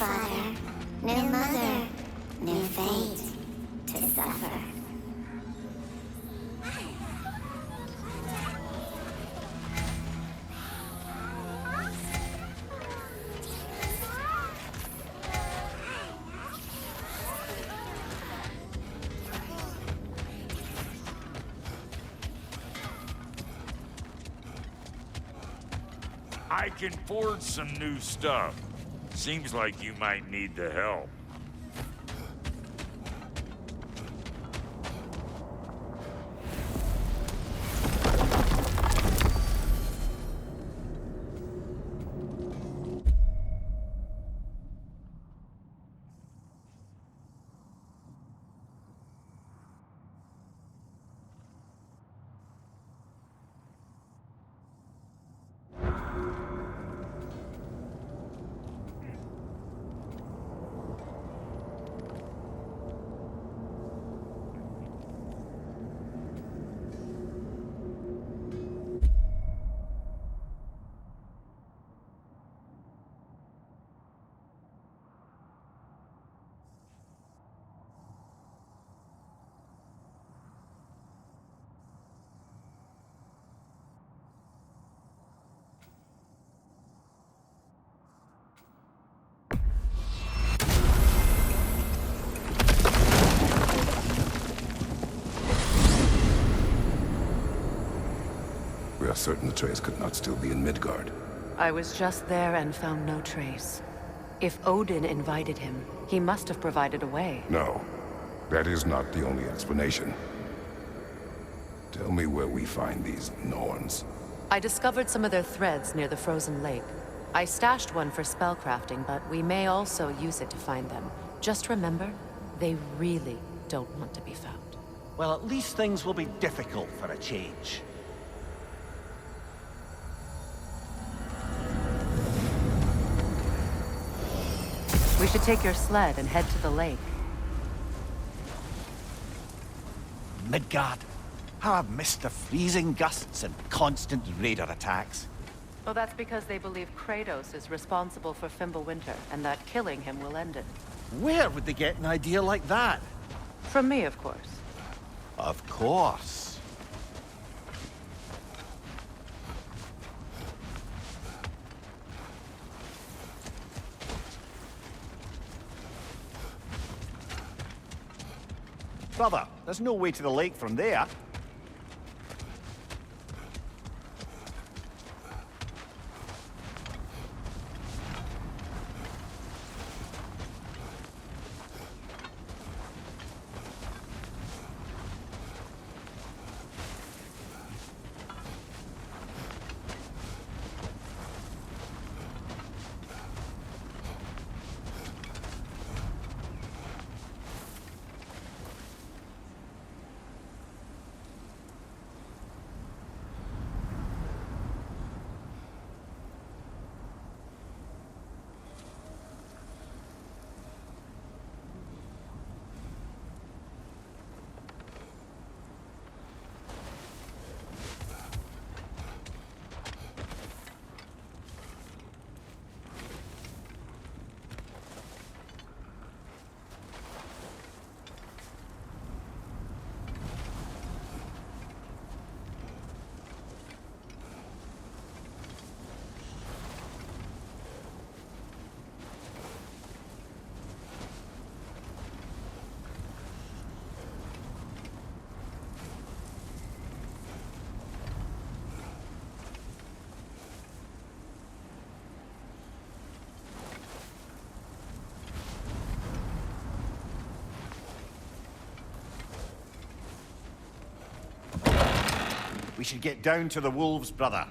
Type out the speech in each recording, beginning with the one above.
father, new mother, new fate to suffer. I can forge some new stuff. Seems like you might need the help. We are certain the trace could not still be in Midgard. I was just there and found no trace. If Odin invited him, he must have provided a way. No, that is not the only explanation. Tell me where we find these Norns. I discovered some of their threads near the frozen lake. I stashed one for spellcrafting, but we may also use it to find them. Just remember, they really don't want to be found. Well, at least things will be difficult for a change. We should take your sled and head to the lake. Midgard. How I've missed the freezing gusts and constant raider attacks. Well, that's because they believe Kratos is responsible for Fimbulwinter, and that killing him will end it. Where would they get an idea like that? From me, of course. Of course. Brother, there's no way to the lake from there. We should get down to the wolves, brother.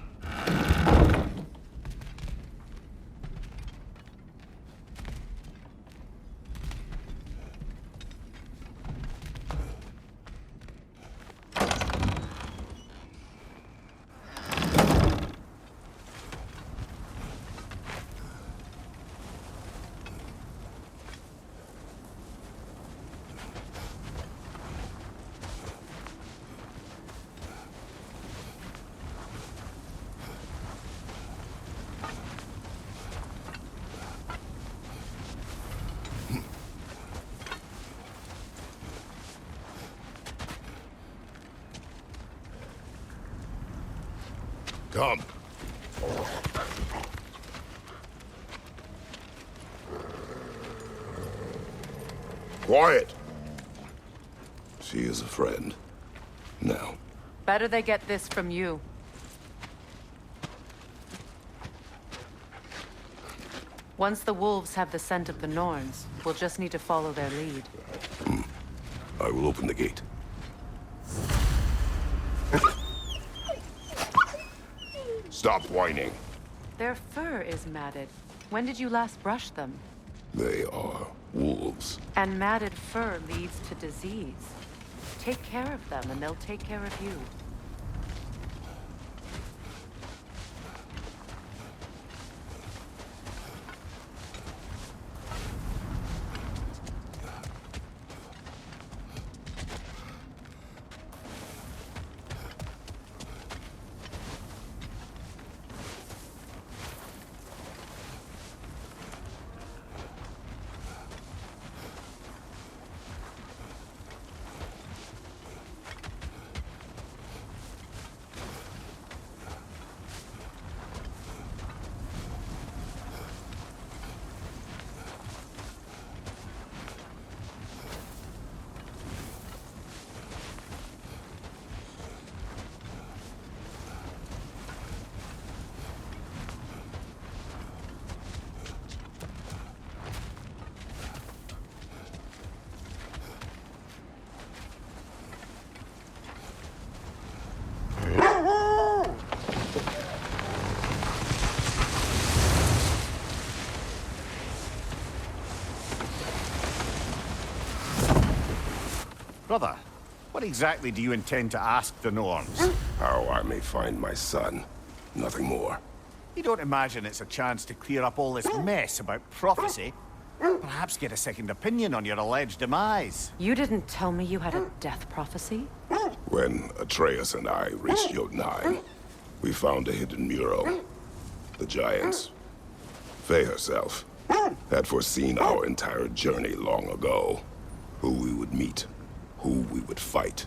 Come. Quiet! She is a friend. Now. Better they get this from you. Once the wolves have the scent of the Norns, we'll just need to follow their lead. I will open the gate. Stop whining. Their fur is matted. When did you last brush them? They are wolves. And matted fur leads to disease. Take care of them, and they'll take care of you. Brother, what exactly do you intend to ask the Norns? How I may find my son. Nothing more. You don't imagine it's a chance to clear up all this mess about prophecy? Perhaps get a second opinion on your alleged demise. You didn't tell me you had a death prophecy? When Atreus and I reached Jotunheim, we found a hidden mural. The Giants, Faye herself, had foreseen our entire journey long ago. Who we would meet, who we would fight.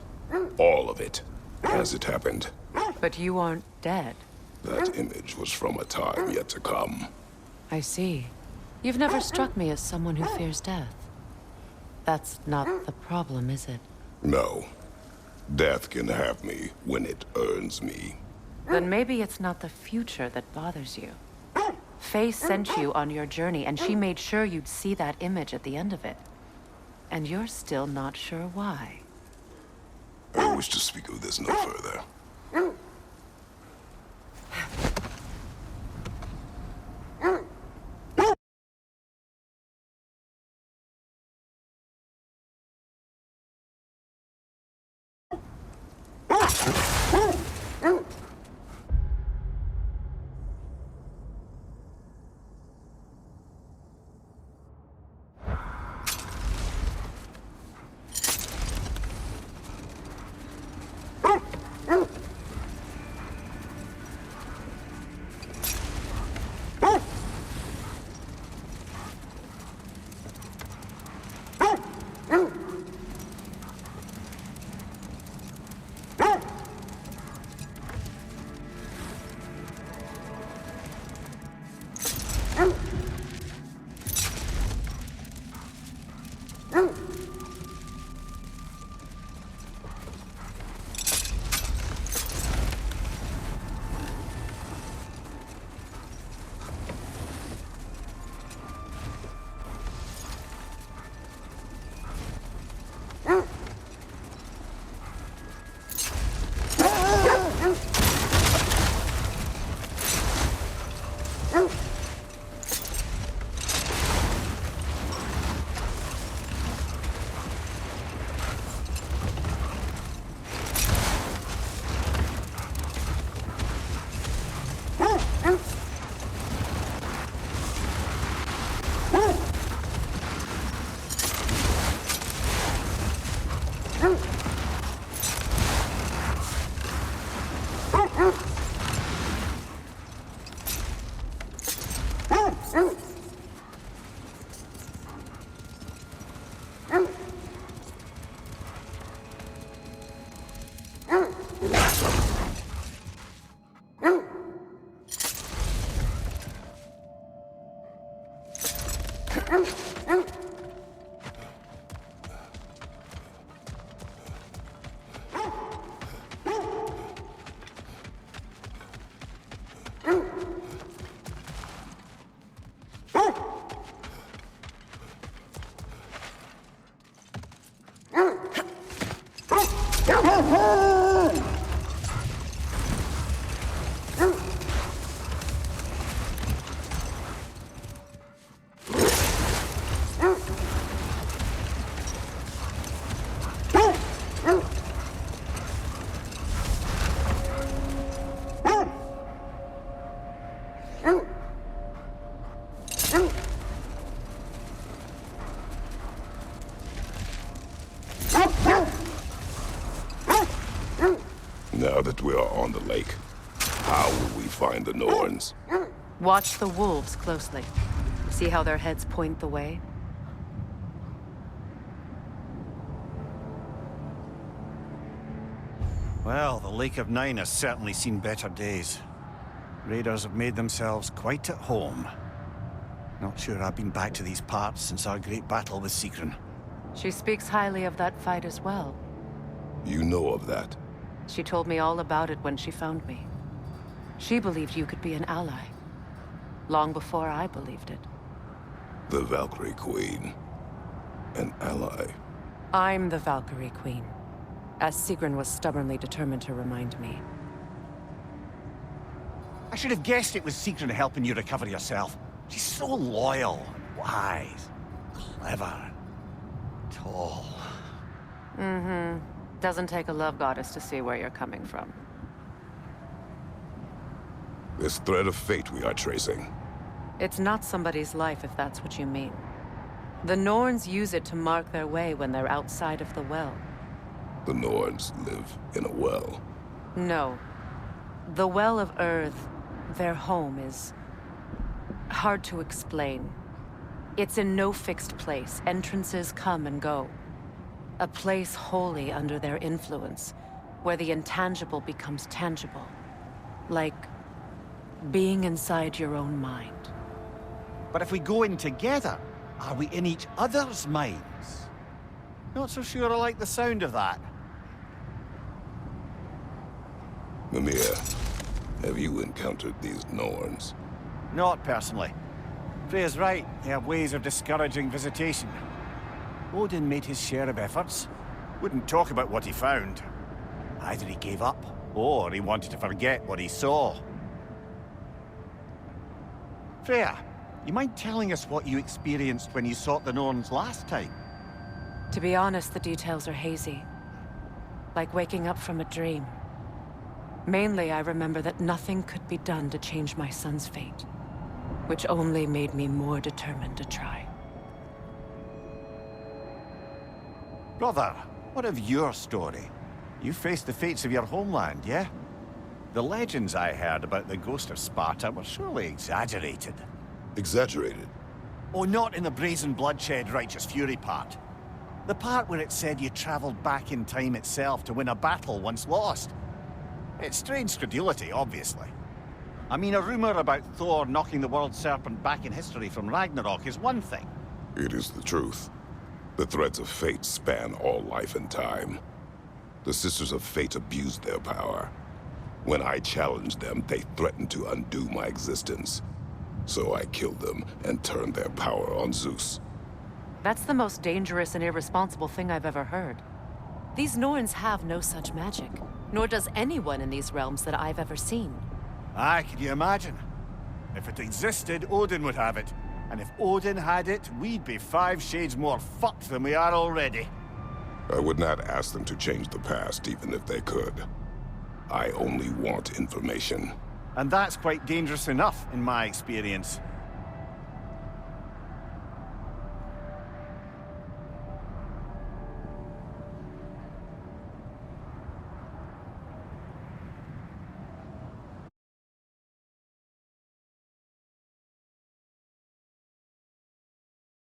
All of it, as it happened. But you aren't dead. That image was from a time yet to come. I see. You've never struck me as someone who fears death. That's not the problem, is it? No. Death can have me when it earns me. Then maybe it's not the future that bothers you. Faye sent you on your journey, and she made sure you'd see that image at the end of it. And you're still not sure why. I wish to speak of this no further. Now that we are on the lake, how will we find the Norns? Watch the wolves closely. See how their heads point the way? Well, the Lake of Nine has certainly seen better days. Raiders have made themselves quite at home. Not sure I've been back to these parts since our great battle with Sigrun. She speaks highly of that fight as well. You know of that? She told me all about it when she found me. She believed you could be an ally. Long before I believed it. The Valkyrie Queen. An ally. I'm the Valkyrie Queen, as Sigrun was stubbornly determined to remind me. I should have guessed it was Sigrun helping you recover yourself. She's so loyal, and wise, clever, tall. Mm-hmm. Doesn't take a love goddess to see where you're coming from. This thread of fate we are tracing. It's not somebody's life, if that's what you mean. The Norns use it to mark their way when they're outside of the well. The Norns live in a well. No. The Well of Earth, their home, is hard to explain. It's in no fixed place. Entrances come and go. A place wholly under their influence, where the intangible becomes tangible. Like being inside your own mind. But if we go in together, are we in each other's minds? Not so sure I like the sound of that. Mimir, have you encountered these Norns? Not personally. Freya's right, they have ways of discouraging visitation. Odin made his share of efforts. Wouldn't talk about what he found. Either he gave up, or he wanted to forget what he saw. Freya, you mind telling us what you experienced when you sought the Norns last time? To be honest, the details are hazy. Like waking up from a dream. Mainly, I remember that nothing could be done to change my son's fate. Which only made me more determined to try. Brother, what of your story? You faced the fates of your homeland, yeah? The legends I heard about the ghost of Sparta were surely exaggerated. Exaggerated? Oh, not in the brazen bloodshed righteous fury part. The part where it said you traveled back in time itself to win a battle once lost. It's strange credulity, obviously. I mean, a rumor about Thor knocking the world serpent back in history from Ragnarok is one thing. It is the truth. The threads of fate span all life and time. The Sisters of Fate abused their power. When I challenged them, they threatened to undo my existence. So I killed them and turned their power on Zeus. That's the most dangerous and irresponsible thing I've ever heard. These Norns have no such magic, nor does anyone in these realms that I've ever seen. Aye, can you imagine? If it existed, Odin would have it. And if Odin had it, we'd be 5 shades more fucked than we are already. I would not ask them to change the past, even if they could. I only want information. And that's quite dangerous enough, in my experience.